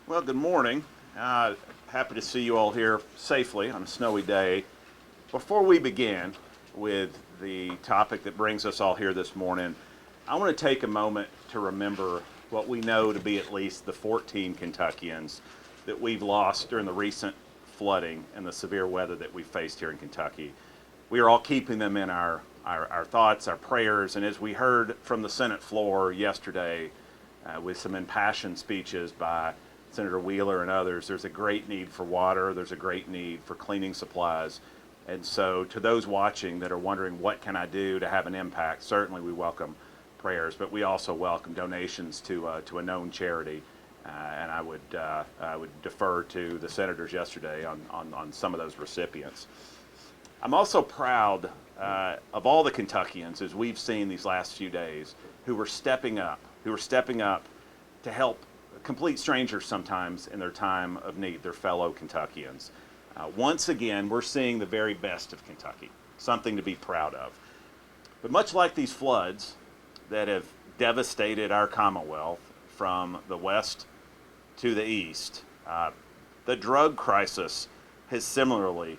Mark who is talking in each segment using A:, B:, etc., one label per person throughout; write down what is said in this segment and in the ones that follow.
A: Well, good morning. Happy to see you all here safely on a snowy day. Before we begin with the topic that brings us all here this morning, I want to take a moment to remember what we know to be at least the 14 Kentuckians that we've lost during the recent flooding and the severe weather that we faced here in Kentucky. We are all keeping them in our thoughts, our prayers, and as we heard from the Senate floor yesterday with some impassioned speeches by Senator Wheeler and others, there's a great need for water, there's a great need for cleaning supplies. And so to those watching that are wondering what can I do to have an impact, certainly we welcome prayers, but we also welcome donations to a known charity. And I would defer to the senators yesterday on some of those recipients. I'm also proud of all the Kentuckians, as we've seen these last few days, who are stepping up to help complete strangers sometimes in their time of need, their fellow Kentuckians. Once again, we're seeing the very best of Kentucky, something to be proud of. But much like these floods that have devastated our Commonwealth from the west to the east, the drug crisis has similarly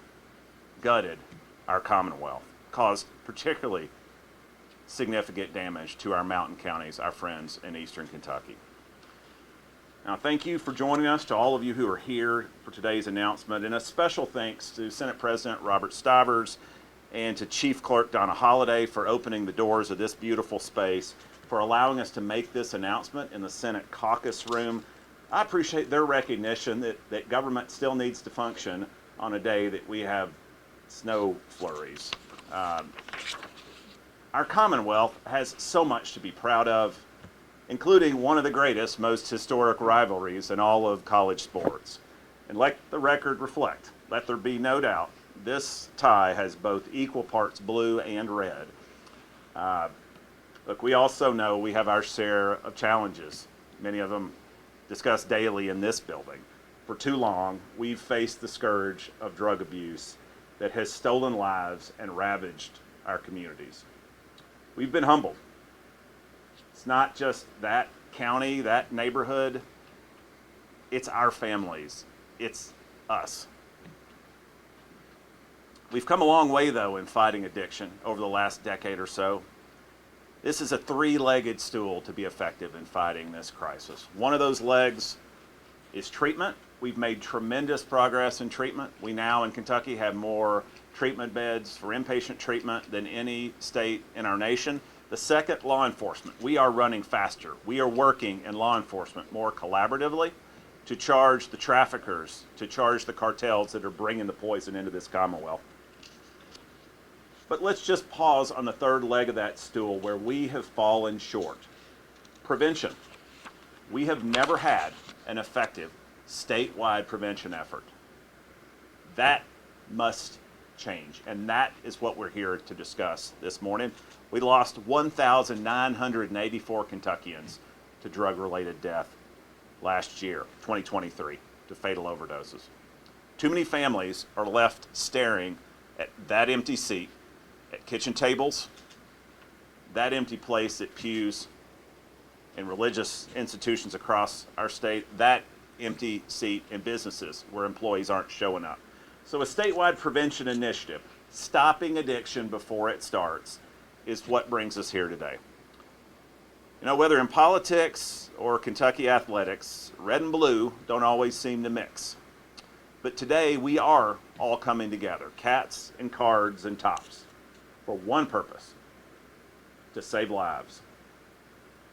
A: gutted our Commonwealth, caused particularly significant damage to our mountain counties, our friends in eastern Kentucky. Now, thank you for joining us, to all of you who are here for today's announcement, and a special thanks to Senate President Robert Stivers and to Chief Clerk Donna Holliday for opening the doors of this beautiful space, for allowing us to make this announcement in the Senate caucus room. I appreciate their recognition that government still needs to function on a day that we have snow flurries. Our Commonwealth has so much to be proud of, including one of the greatest, most historic rivalries in all of college sports. And let the record reflect, let there be no doubt, this tie has both equal parts blue and red. Look, we also know we have our share of challenges, many of them discussed daily in this building. For too long, we've faced the scourge of drug abuse that has stolen lives and ravaged our communities. We've been humbled. It's not just that county, that neighborhood. It's our families. It's us. We've come a long way, though, in fighting addiction over the last decade or so. This is a three-legged stool to be effective in fighting this crisis. One of those legs is treatment. We've made tremendous progress in treatment. We now in Kentucky have more treatment beds for inpatient treatment than any state in our nation. The second, law enforcement. We are running faster. We are working in law enforcement more collaboratively to charge the traffickers, to charge the cartels that are bringing the poison into this Commonwealth. But let's just pause on the third leg of that stool where we have fallen short. Prevention. We have never had an effective statewide prevention effort. That must change, and that is what we're here to discuss this morning. We lost 1,984 Kentuckians to drug-related death last year, 2023, to fatal overdoses. Too many families are left staring at that empty seat, at kitchen tables, that empty place at pews in religious institutions across our state, that empty seat in businesses where employees aren't showing up. So a statewide prevention initiative, stopping addiction before it starts, is what brings us here today. You know, whether in politics or Kentucky athletics, red and blue don't always seem to mix. But today we are all coming together, cats and cards and tops, for one purpose: to save lives.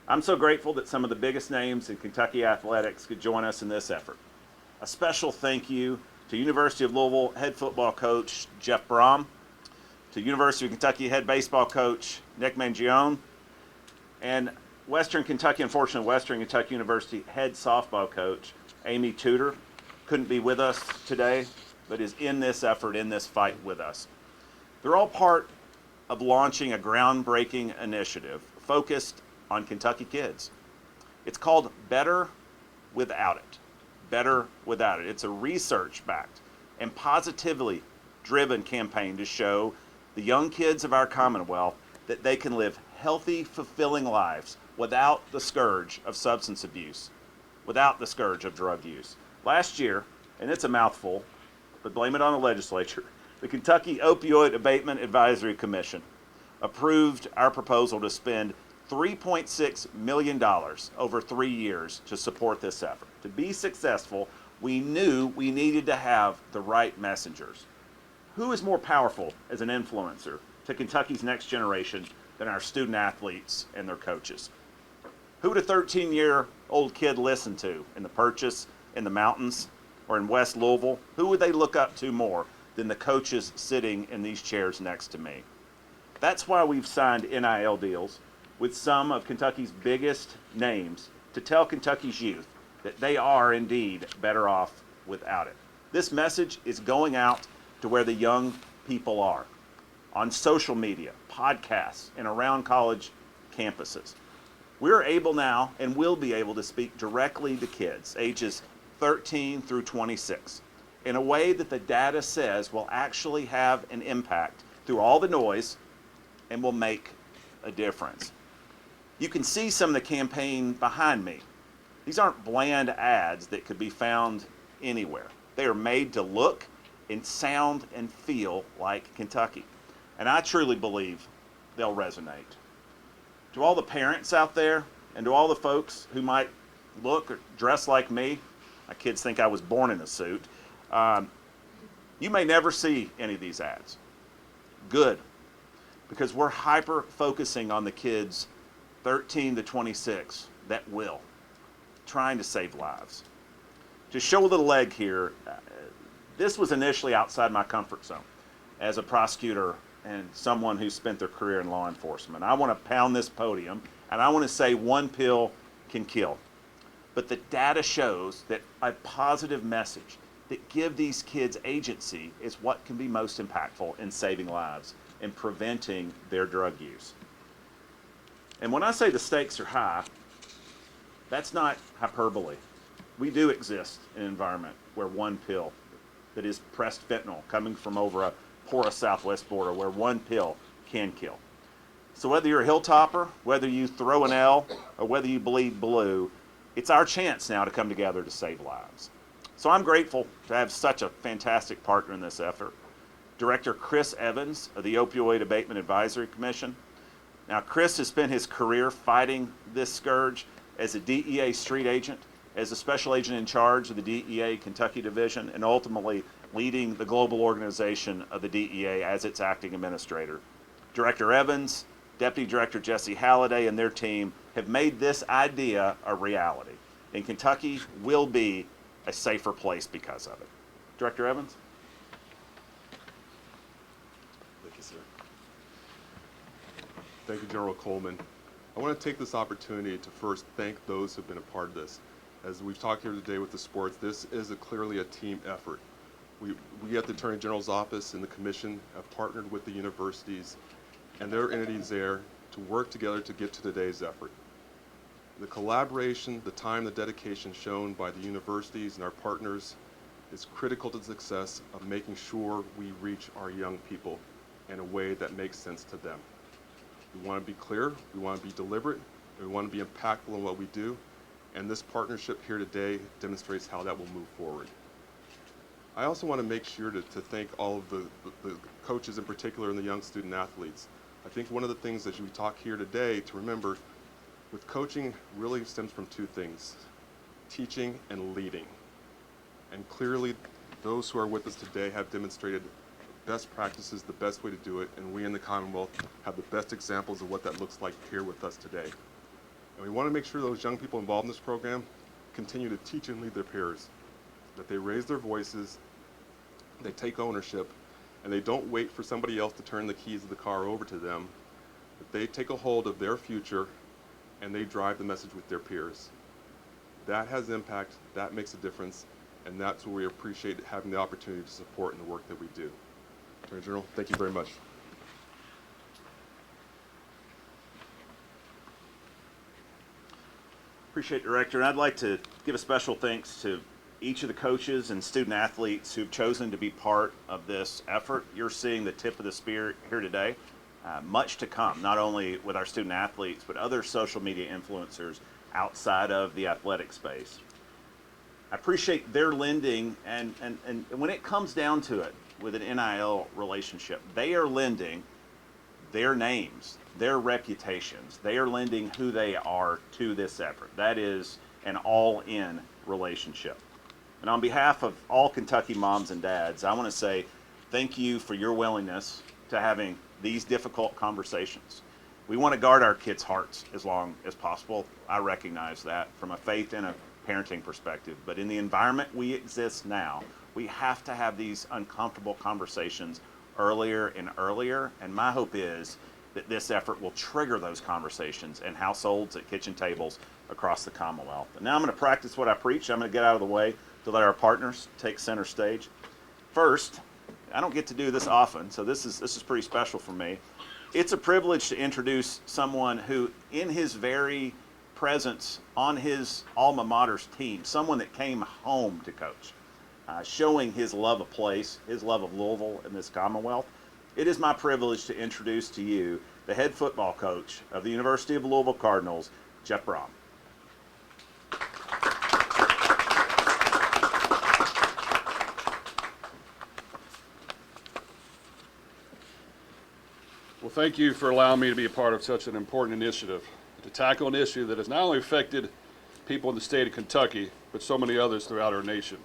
A: I'm so grateful that some of the biggest names in Kentucky athletics could join us in this effort. A special thank you to University of Louisville head football coach Jeff Brom, to University of Kentucky head baseball coach Nick Mangione, and Western Kentucky University head softball coach Amy Tudor. Couldn't be with us today, but is in this effort, in this fight with us. They're all part of launching a groundbreaking initiative focused on Kentucky kids. It's called Better Without It. Better Without It. It's a research-backed and positively driven campaign to show the young kids of our Commonwealth that they can live healthy, fulfilling lives without the scourge of substance abuse, without the scourge of drug use. Last year, and it's a mouthful, but blame it on the legislature, the Kentucky Opioid Abatement Advisory Commission approved our proposal to spend $3.6 million over 3 years to support this effort. To be successful, we knew we needed to have the right messengers. Who is more powerful as an influencer to Kentucky's next generation than our student athletes and their coaches? Who would a 13-year-old kid listen to in the Purchase, in the mountains, or in West Louisville? Who would they look up to more than the coaches sitting in these chairs next to me? That's why we've signed NIL deals with some of Kentucky's biggest names to tell Kentucky's youth that they are indeed better off without it. This message is going out to where the young people are, on social media, podcasts, and around college campuses. We're able now and will be able to speak directly to kids ages 13 through 26 in a way that the data says will actually have an impact through all the noise and will make a difference. You can see some of the campaign behind me. These aren't bland ads that could be found anywhere. They are made to look and sound and feel like Kentucky. And I truly believe they'll resonate. To all the parents out there and to all the folks who might look or dress like me, my kids think I was born in a suit, you may never see any of these ads. Good, because we're hyper focusing on the kids 13 to 26 that will, trying to save lives. To show the leg here, this was initially outside my comfort zone as a prosecutor and someone who spent their career in law enforcement. I want to pound this podium and I want to say one pill can kill. But the data shows that a positive message that give these kids agency is what can be most impactful in saving lives and preventing their drug use. And when I say the stakes are high, that's not hyperbole. We do exist in an environment where one pill that is pressed fentanyl coming from over a porous southwest border, where one pill can kill. So whether you're a hilltopper, whether you throw an L, or whether you bleed blue, it's our chance now to come together to save lives. So I'm grateful to have such a fantastic partner in this effort. Director Chris Evans of the Opioid Abatement Advisory Commission. Now, Chris has spent his career fighting this scourge as a DEA street agent, as a special agent in charge of the DEA Kentucky Division, and ultimately leading the global organization of the DEA as its acting administrator. Director Evans, Deputy Director Jesse Halliday, and their team have made this idea a reality. And Kentucky will be a safer place because of it. Director Evans?
B: Thank you, sir. Thank you, General Coleman. I want to take this opportunity to first thank those who have been a part of this. As we've talked here today with the sports, this is clearly a team effort. We at the Attorney General's office and the Commission have partnered with the universities and their entities there to work together to get to today's effort. The collaboration, the time, the dedication shown by the universities and our partners is critical to the success of making sure we reach our young people in a way that makes sense to them. We want to be clear, we want to be deliberate, and we want to be impactful in what we do, and this partnership here today demonstrates how that will move forward. I also want to make sure to thank all of the coaches in particular and the young student athletes. I think one of the things as we talk here today to remember with coaching really stems from two things, teaching and leading. And clearly those who are with us today have demonstrated best practices, the best way to do it, and we in the Commonwealth have the best examples of what that looks like here with us today. And we want to make sure those young people involved in this program continue to teach and lead their peers, that they raise their voices, they take ownership, and they don't wait for somebody else to turn the keys of the car over to them, but they take a hold of their future and they drive the message with their peers. That has impact, that makes a difference, and that's what we appreciate having the opportunity to support in the work that we do. Attorney General, thank you very much.
A: Appreciate it, Director. And I'd like to give a special thanks to each of the coaches and student athletes who've chosen to be part of this effort. You're seeing the tip of the spear here today. Much to come, not only with our student athletes, but other social media influencers outside of the athletic space. I appreciate their lending, and when it comes down to it with an NIL relationship, they are lending their names, their reputations. They are lending who they are to this effort. That is an all-in relationship. And on behalf of all Kentucky moms and dads, I want to say thank you for your willingness to having these difficult conversations. We want to guard our kids' hearts as long as possible. I recognize that from a faith and a parenting perspective. But in the environment we exist now, we have to have these uncomfortable conversations earlier and earlier. And my hope is that this effort will trigger those conversations in households, at kitchen tables across the Commonwealth. And now I'm going to practice what I preach. I'm going to get out of the way to let our partners take center stage. First, I don't get to do this often, so this is pretty special for me. It's a privilege to introduce someone who, in his very presence on his alma mater's team, someone that came home to coach, showing his love of place, his love of Louisville and this Commonwealth. It is my privilege to introduce to you the head football coach of the University of Louisville Cardinals, Jeff Brom.
C: Well, thank you for allowing me to be a part of such an important initiative, to tackle an issue that has not only affected people in the state of Kentucky, but so many others throughout our nation.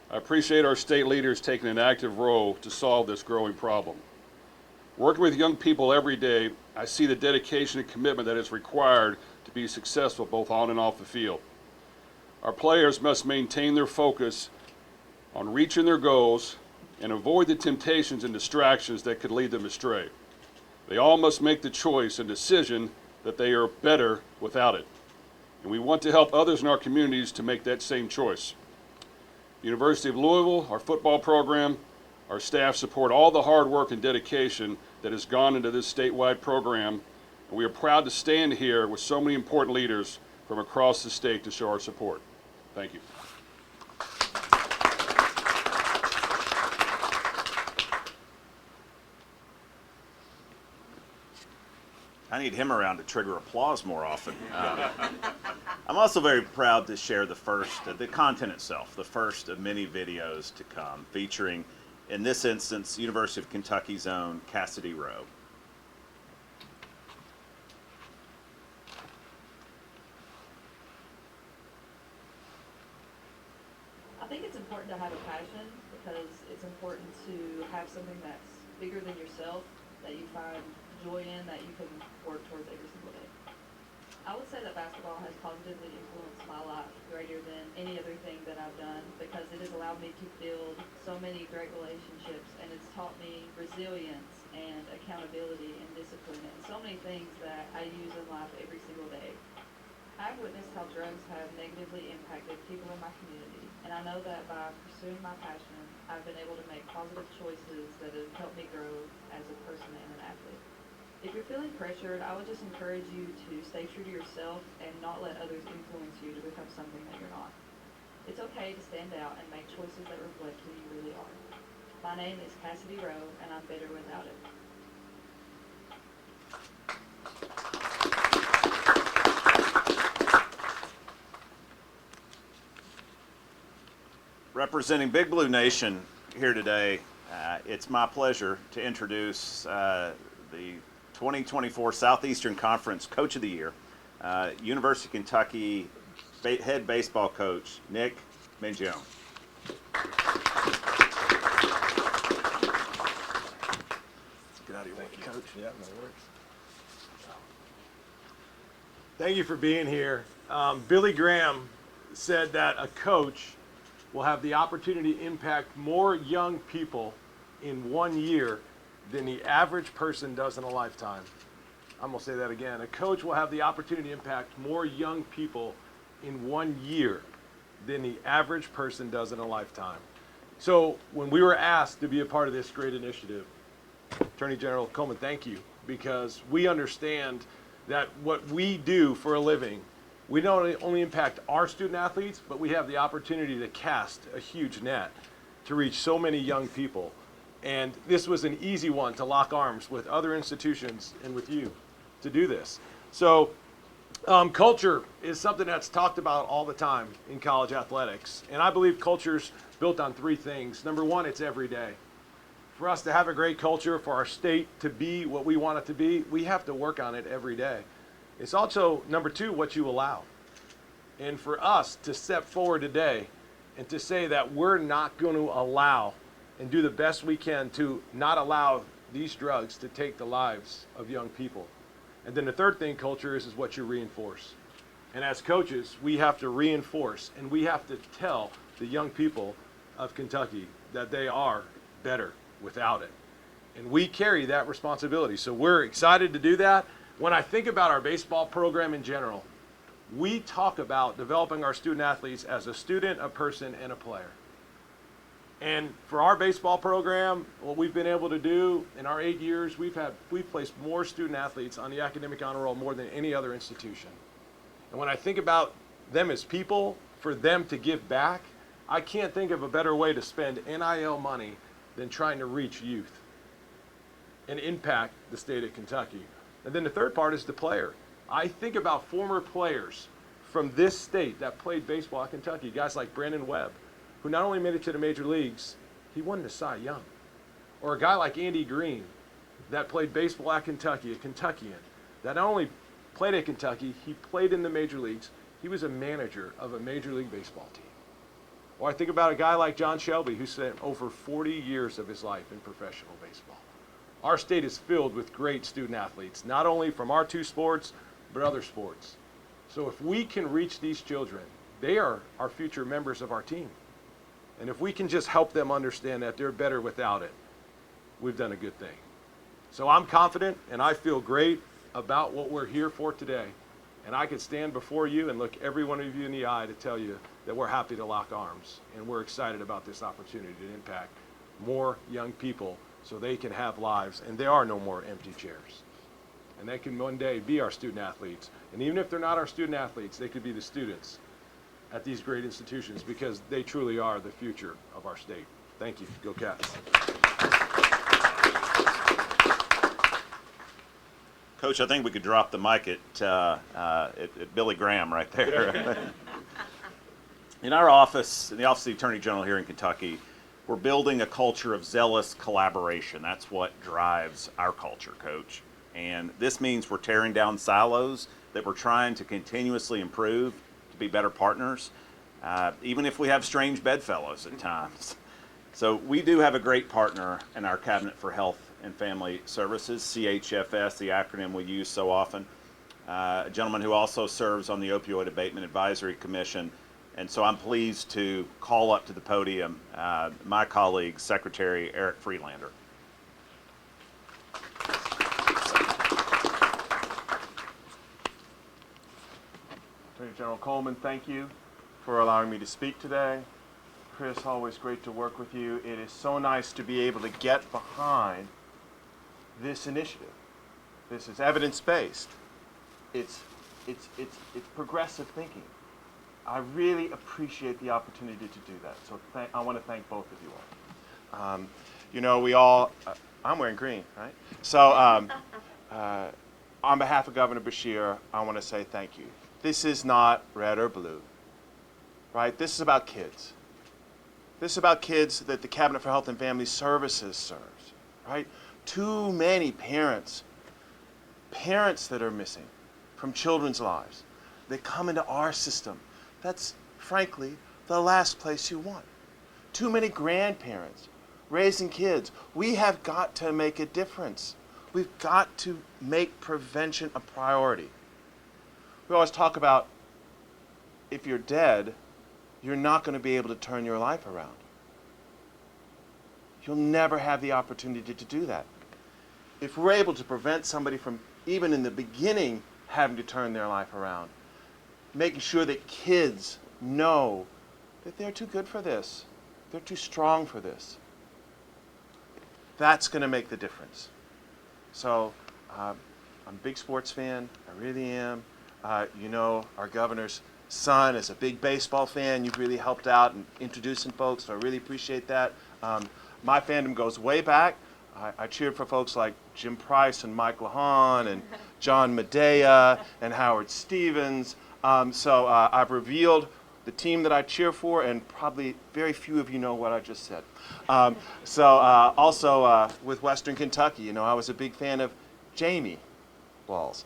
C: I appreciate our state leaders taking an active role to solve this growing problem. Working with young people every day, I see the dedication and commitment that is required to be successful both on and off the field. Our players must maintain their focus on reaching their goals and avoid the temptations and distractions that could lead them astray. They all must make the choice and decision that they are better without it. And we want to help others in our communities to make that same choice. University of Louisville, our football program, our staff support all the hard work and dedication that has gone into this statewide program. And we are proud to stand here with so many important leaders from across the state to show our support. Thank you.
A: I need him around to trigger applause more often. I'm also very proud to share the content itself, the first of many videos to come, featuring, in this instance, University of Kentucky's own Cassidy Rowe.
D: I think it's important to have a passion because it's important to have something that's bigger than yourself, that you find joy in, that you can work towards every single day. I would say that basketball has positively influenced my life greater than any other thing that I've done because it has allowed me to build so many great relationships, and it's taught me resilience and accountability and discipline and so many things that I use in life every single day. I've witnessed how drugs have negatively impacted people in my community, and I know that by pursuing my passion, I've been able to make positive choices that have helped me grow as a person and an athlete. If you're feeling pressured, I would just encourage you to stay true to yourself and not let others influence you to become something that you're not. It's okay to stand out and make choices that reflect who you really are. My name is Cassidy Rowe, and I'm better without it.
A: Representing Big Blue Nation here today, it's my pleasure to introduce the 2024 Southeastern Conference Coach of the Year, University of Kentucky head baseball coach, Nick Mangione.
E: Get out of your way, Coach. Yeah, no worries. Thank you for being here. Billy Graham said that a coach will have the opportunity to impact more young people in 1 year than the average person does in a lifetime. I'm going to say that again. A coach will have the opportunity to impact more young people in 1 year than the average person does in a lifetime. So when we were asked to be a part of this great initiative, Attorney General Coleman, thank you, because we understand that what we do for a living, we not only impact our student athletes, but we have the opportunity to cast a huge net to reach so many young people. And this was an easy one to lock arms with other institutions and with you to do this. So Culture is something that's talked about all the time in college athletics. And I believe culture's built on three things. Number one, it's every day. For us to have a great culture, for our state to be what we want it to be, we have to work on it every day. It's also, number two, what you allow. And for us to step forward today and to say that we're not going to allow and do the best we can to not allow these drugs to take the lives of young people. And then the third thing, culture, is what you reinforce. And as coaches, we have to reinforce and we have to tell the young people of Kentucky that they are better without it. And we carry that responsibility. So we're excited to do that. When I think about our baseball program in general, we talk about developing our student athletes as a student, a person, and a player. And for our baseball program, what we've been able to do in our 8 years, we've placed more student athletes on the academic honor roll more than any other institution. And when I think about them as people, for them to give back, I can't think of a better way to spend NIL money than trying to reach youth and impact the state of Kentucky. And then the third part is the player. I think about former players from this state that played baseball at Kentucky, guys like Brandon Webb, who not only made it to the major leagues, he won the Cy Young. Or a guy like Andy Green that played baseball at Kentucky, a Kentuckian, that not only played at Kentucky, he played in the major leagues. He was a manager of a major league baseball team. Or I think about a guy like John Shelby, who spent over 40 years of his life in professional baseball. Our state is filled with great student athletes, not only from our two sports, but other sports. So if we can reach these children, they are our future members of our team. And if we can just help them understand that they're better without it, we've done a good thing. So I'm confident and I feel great about what we're here for today. And I can stand before you and look every one of you in the eye to tell you that we're happy to lock arms. And we're excited about this opportunity to impact more young people so they can have lives and there are no more empty chairs. And they can one day be our student athletes. And even if they're not our student athletes, they could be the students at these great institutions because they truly are the future of our state. Thank you. Go Cats.
A: Coach, I think we could drop the mic at Billy Graham right there. In our office, in the Office of the Attorney General here in Kentucky, we're building a culture of zealous collaboration. That's what drives our culture, Coach. And this means we're tearing down silos, that we're trying to continuously improve, to be better partners, even if we have strange bedfellows at times. So we do have a great partner in our Cabinet for Health and Family Services, CHFS, the acronym we use so often. A gentleman who also serves on the Opioid Abatement Advisory Commission. And so I'm pleased to call up to the podium my colleague, Secretary Eric Freelander.
F: Attorney General Coleman, thank you for allowing me to speak today. Chris, always great to work with you. It is so nice to be able to get behind this initiative. This is evidence-based. It's progressive thinking. I really appreciate the opportunity to do that. So I want to thank both of you all. You know, we all, I'm wearing green, right? So on behalf of Governor Beshear, I want to say thank you. This is not red or blue, right? This is about kids. This is about kids that the Cabinet for Health and Family Services serves, right? Too many parents that are missing from children's lives. They come into our system. That's, frankly, the last place you want. Too many grandparents raising kids. We have got to make a difference. We've got to make prevention a priority. We always talk about if you're dead, you're not going to be able to turn your life around. You'll never have the opportunity to do that. If we're able to prevent somebody from, even in the beginning, having to turn their life around, making sure that kids know that they're too good for this, they're too strong for this, that's going to make the difference. So I'm a big sports fan. I really am. You know, our governor's son is a big baseball fan. You've really helped out in introducing folks, so I really appreciate that. My fandom goes way back. I cheered for folks like Jim Price and Mike LaHan and John Medea and Howard Stevens. So I've revealed the team that I cheer for, and probably very few of you know what I just said. Also with Western Kentucky, you know, I was a big fan of Jamie Walls.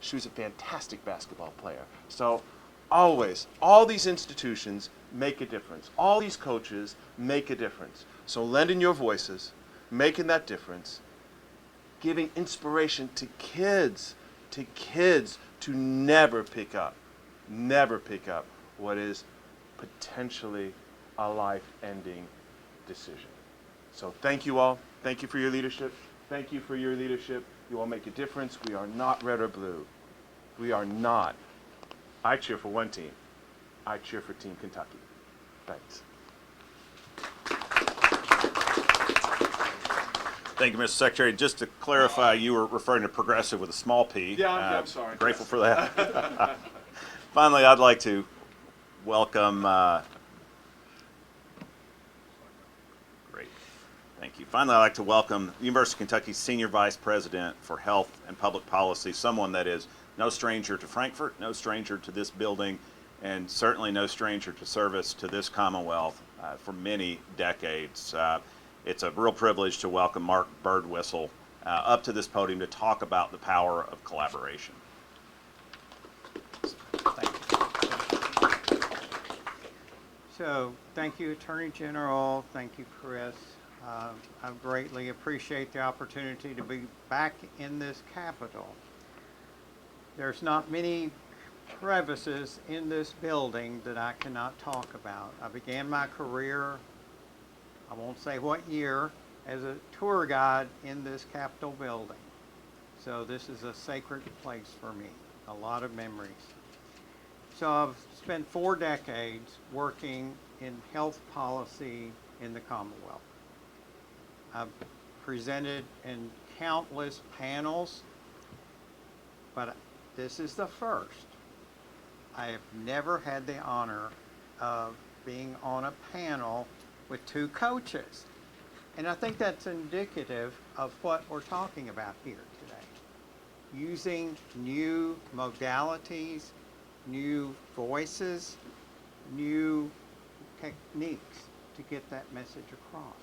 F: She was a fantastic basketball player. So always, all these institutions make a difference. All these coaches make a difference. So lending your voices, making that difference, giving inspiration to kids to never pick up what is potentially a life-ending decision. So thank you all. Thank you for your leadership. Thank you for your leadership. You all make a difference. We are not red or blue. We are not. I cheer for one team. I cheer for Team Kentucky. Thanks.
A: Thank you, Mr. Secretary. Just to clarify, you were referring to progressive with a small p.
F: Yeah, I'm sorry.
A: Grateful for that. Finally, I'd like to welcome. Great. Thank you. Finally, I'd like to welcome the University of Kentucky's Senior Vice President for Health and Public Policy, someone that is no stranger to Frankfort, no stranger to this building, and certainly no stranger to service to this Commonwealth for many decades. It's a real privilege to welcome Mark Birdwhistle up to this podium to talk about the power of collaboration. Thank you.
G: So, thank you, Attorney General. Thank you, Chris. I greatly appreciate the opportunity to be back in this Capitol. There's not many crevices in this building that I cannot talk about. I began my career, I won't say what year, as a tour guide in this Capitol building. So this is a sacred place for me, a lot of memories. So I've spent 4 decades working in health policy in the Commonwealth. I've presented in countless panels, but this is the first. I have never had the honor of being on a panel with 2 coaches. And I think that's indicative of what we're talking about here today. Using new modalities, new voices, new techniques to get that message across.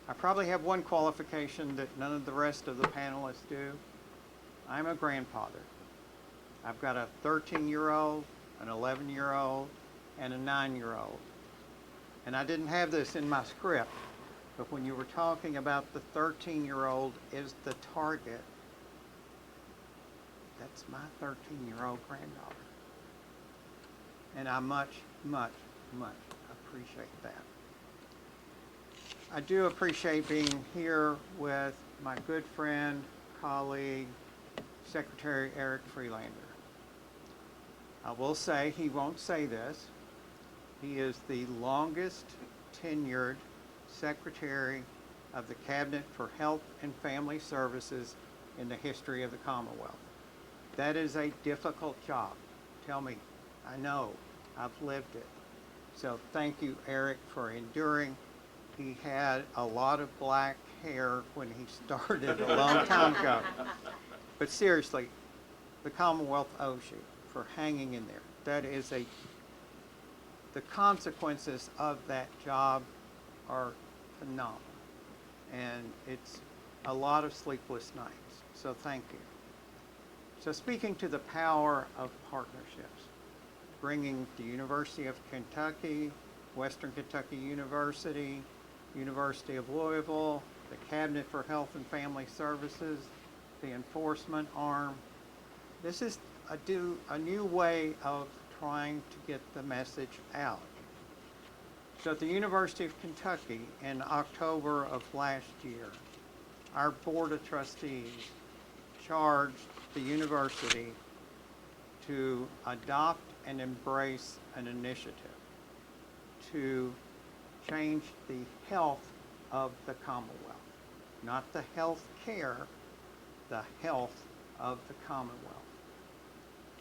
G: I probably have one qualification that none of the rest of the panelists do. I'm a grandfather. I've got a 13-year-old, an 11-year-old, and a 9-year-old. And I didn't have this in my script, but when you were talking about the 13-year-old is the target, that's my 13-year-old granddaughter. And I much, much, much appreciate that. I do appreciate being here with my good friend, colleague, Secretary Eric Freelander. I will say, he won't say this, he is the longest tenured Secretary of the Cabinet for Health and Family Services in the history of the Commonwealth. That is a difficult job. Tell me, I know, I've lived it. So thank you, Eric, for enduring. He had a lot of black hair when he started a long time ago. But seriously, the Commonwealth owes you for hanging in there. That is the consequences of that job are phenomenal. And it's a lot of sleepless nights. So thank you. So speaking to the power of partnerships, bringing the University of Kentucky, Western Kentucky University, University of Louisville, the Cabinet for Health and Family Services, the enforcement arm. This is a new way of trying to get the message out. So at the University of Kentucky in October of last year, our Board of Trustees charged the university to adopt and embrace an initiative to change the health of the Commonwealth. Not the health care, the health of the Commonwealth.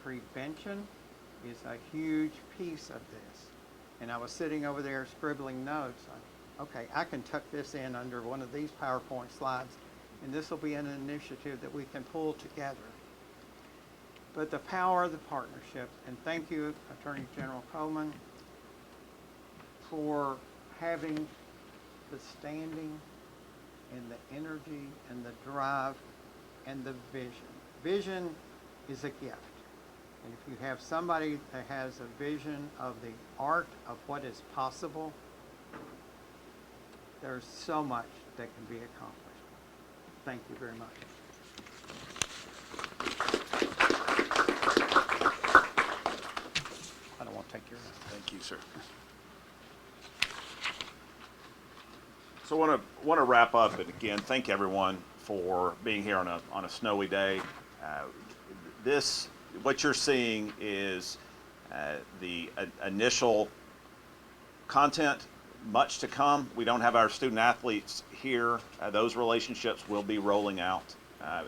G: Prevention is a huge piece of this. And I was sitting over there scribbling notes. okay, I can tuck this in under one of these PowerPoint slides, and this will be an initiative that we can pull together. But the power of the partnership, and thank you, Attorney General Coleman, for having the standing and the energy and the drive and the vision. Vision is a gift. And if you have somebody that has a vision of the art of what is possible, there's so much that can be accomplished. Thank you very much. I don't want to take your.
A: Thank you, sir. So I want to wrap up, and again, thank everyone for being here on a snowy day. What you're seeing is the initial content. Much to come. We don't have our student athletes here. Those relationships will be rolling out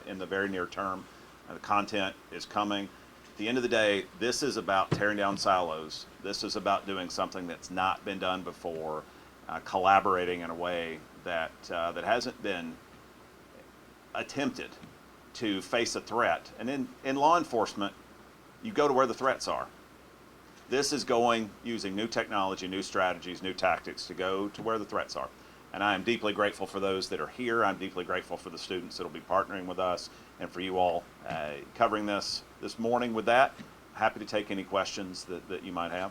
A: in the very near term. The content is coming. At the end of the day, this is about tearing down silos. This is about doing something that's not been done before, collaborating in a way that hasn't been attempted to face a threat. And in law enforcement, you go to where the threats are. This is going using new technology, new strategies, new tactics to go to where the threats are. And I am deeply grateful for those that are here. I'm deeply grateful for the students that will be partnering with us and for you all covering this morning. With that, happy to take any questions that you might have.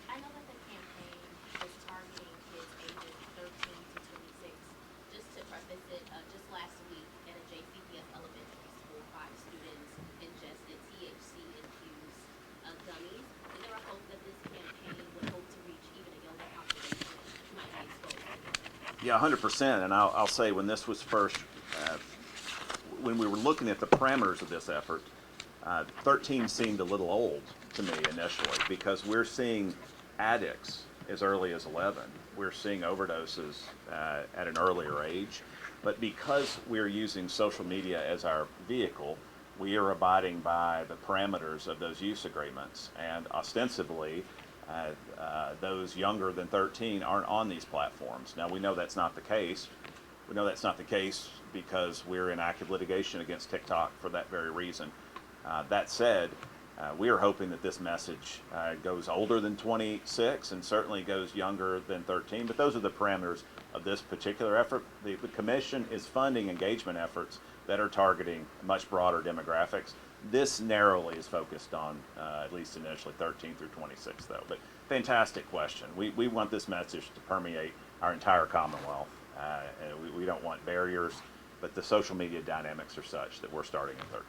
H: I know that the campaign is targeting kids ages 13 to 26. Just to preface it, just last week at a JCPS elementary school, 5 students ingested THC-infused gummies. Is there a hope that this campaign would hope to reach even a younger population who might be exposed to it?
A: Yeah, 100%. And I'll say when this was first, when we were looking at the parameters of this effort, 13 seemed a little old to me initially because we're seeing addicts as early as 11. We're seeing overdoses at an earlier age. But because we're using social media as our vehicle, we are abiding by the parameters of those use agreements. And ostensibly, those younger than 13 aren't on these platforms. Now, we know that's not the case. We know that's not the case because we're in active litigation against TikTok for that very reason. That said, we are hoping that this message goes older than 26 and certainly goes younger than 13, but those are the parameters of this particular effort. The Commission is funding engagement efforts that are targeting much broader demographics. This narrowly is focused on, at least initially, 13 through 26, though. But fantastic question. We want this message to permeate our entire Commonwealth. And we don't want barriers, but the social media dynamics are such that we're starting at 13.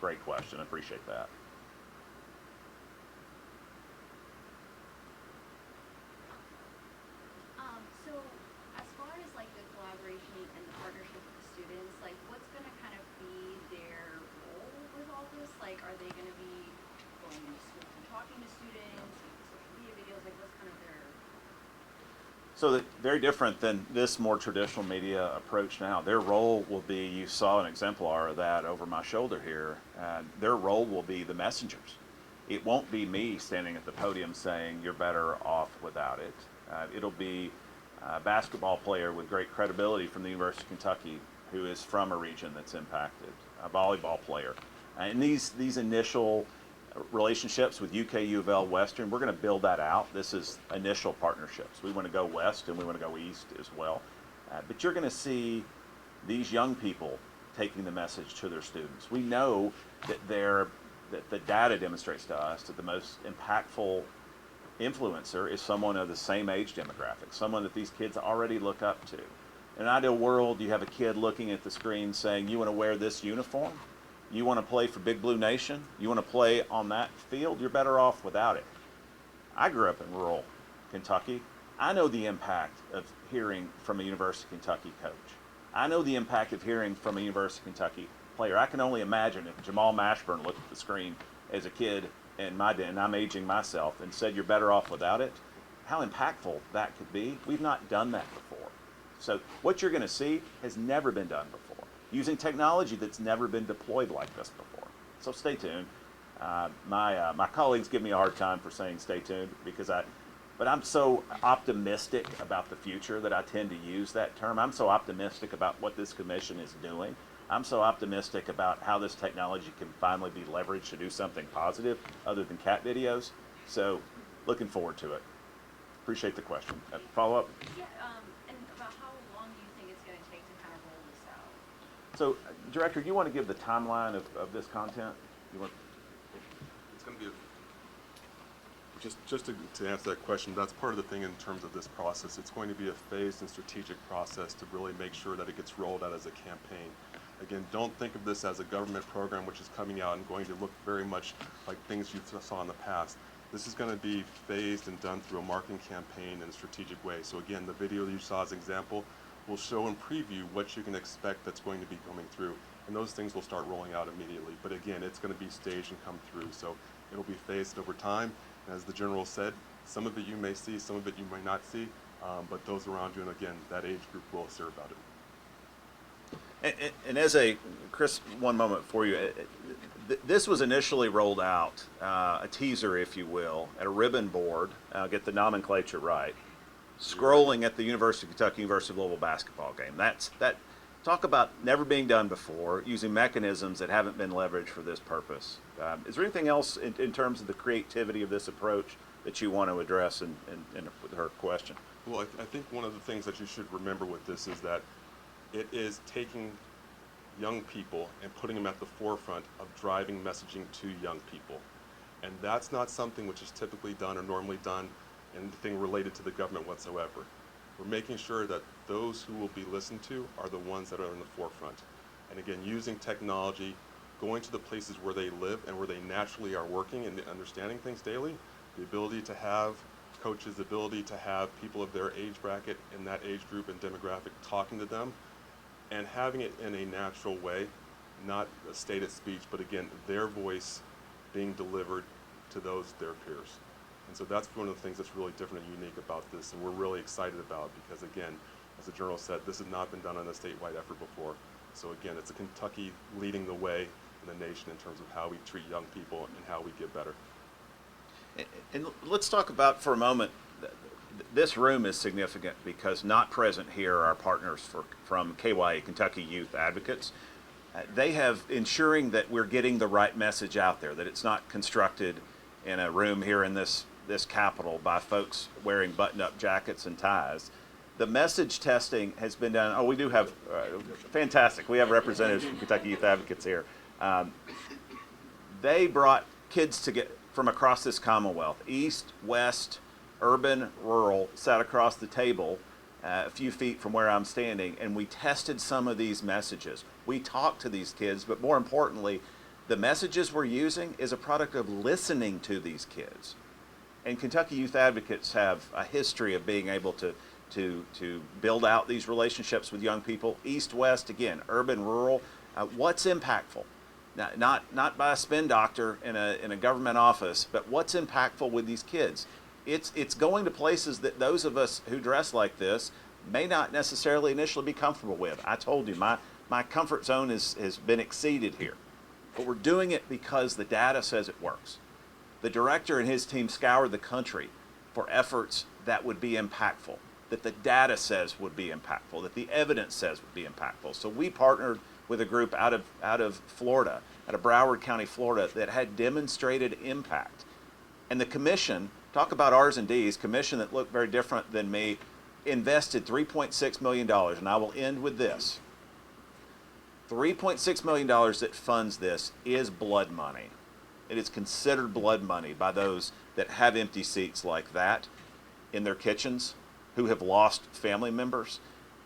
A: Great question. I appreciate that.
H: So as far as like the collaboration and the partnership with the students, like what's going to kind of be their role with all this? Like, are they going to be going into schools and talking to students, making social media videos? Like, what's kind of their...
A: So very different than this more traditional media approach now. Their role will be, you saw an exemplar of that over my shoulder here, their role will be the messengers. It won't be me standing at the podium saying you're better off without it. It'll be a basketball player with great credibility from the University of Kentucky who is from a region that's impacted, a volleyball player. And these initial relationships with UK, UofL, Western, we're going to build that out. This is initial partnerships. We want to go west and we want to go east as well. But you're going to see these young people taking the message to their students. We know that the data demonstrates to us that the most impactful influencer is someone of the same age demographic, someone that these kids already look up to. In an ideal world, you have a kid looking at the screen saying, you want to wear this uniform? You want to play for Big Blue Nation? You want to play on that field? You're better off without it. I grew up in rural Kentucky. I know the impact of hearing from a University of Kentucky coach. I know the impact of hearing from a University of Kentucky player. I can only imagine if Jamal Mashburn looked at the screen as a kid in my day, and I'm aging myself, and said you're better off without it, how impactful that could be. We've not done that before. So what you're going to see has never been done before, using technology that's never been deployed like this before. So stay tuned. My colleagues give me a hard time for saying stay tuned because but I'm so optimistic about the future that I tend to use that term. I'm so optimistic about what this commission is doing. I'm so optimistic about how this technology can finally be leveraged to do something positive other than cat videos. So, looking forward to it. Appreciate the question. Follow up?
I: Yeah, and about how long do you think it's going to take to kind of roll this out?
A: So, Director, you want to give the timeline of this content? You want?
B: It's going to be just to answer that question, that's part of the thing in terms of this process. It's going to be a phased and strategic process to really make sure that it gets rolled out as a campaign. Again, don't think of this as a government program which is coming out and going to look very much like things you saw in the past. This is going to be phased and done through a marketing campaign in a strategic way. So again, the video that you saw as an example will show and preview what you can expect that's going to be coming through. And those things will start rolling out immediately. But again, it's going to be staged and come through. So it'll be phased over time. And as the General said, some of it you may see, some of it you may not see, but those around you, and again, that age group will hear about it.
A: And as a, Chris, one moment for you. This was initially rolled out, a teaser, if you will, at a ribbon board, get the nomenclature right, scrolling at the University of Kentucky, University of Louisville basketball game. Talk about never being done before, using mechanisms that haven't been leveraged for this purpose. Is there anything else in terms of the creativity of this approach that you want to address in with her question?
B: Well, I think one of the things that you should remember with this is that it is taking young people and putting them at the forefront of driving messaging to young people. And that's not something which is typically done or normally done in anything related to the government whatsoever. We're making sure that those who will be listened to are the ones that are in the forefront. And again, using technology, going to the places where they live and where they naturally are working and understanding things daily, the ability to have coaches, the ability to have people of their age bracket in that age group and demographic talking to them, and having it in a natural way, not a stated speech, but again, their voice being delivered to their peers. And so that's one of the things that's really different and unique about this, and we're really excited about, because again, as the General said, this has not been done on a statewide effort before. So again, it's a Kentucky leading the way in the nation in terms of how we treat young people and how we get better.
A: And let's talk about for a moment, this room is significant because not present here are our partners from KYA, Kentucky Youth Advocates. They have ensuring that we're getting the right message out there, that it's not constructed in a room here in this Capitol by folks wearing button-up jackets and ties. The message testing has been done. Oh, we do have, fantastic. We have representatives from Kentucky Youth Advocates here. They brought kids to get from across this Commonwealth, east, west, urban, rural, sat across the table a few feet from where I'm standing, and we tested some of these messages. We talked to these kids, but more importantly, the messages we're using is a product of listening to these kids. And Kentucky Youth Advocates have a history of being able to build out these relationships with young people, east, west, again, urban, rural. What's impactful? Not by a spin doctor in a government office, but what's impactful with these kids? It's going to places that those of us who dress like this may not necessarily initially be comfortable with. I told you, my comfort zone has been exceeded here. But we're doing it because the data says it works. The director and his team scoured the country for efforts that would be impactful, that the data says would be impactful, that the evidence says would be impactful. So we partnered with a group out of Florida, out of Broward County, Florida, that had demonstrated impact. And the commission, talk about R's and D's, commission that looked very different than me, invested $3.6 million, and I will end with this. $3.6 million that funds this is blood money. It is considered blood money by those that have empty seats like that in their kitchens, who have lost family members.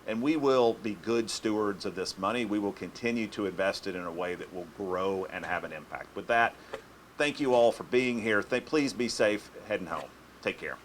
A: And we will be good stewards of this money. We will continue to invest it in a way that will grow and have an impact. With that, thank you all for being here. Please be safe heading home. Take care.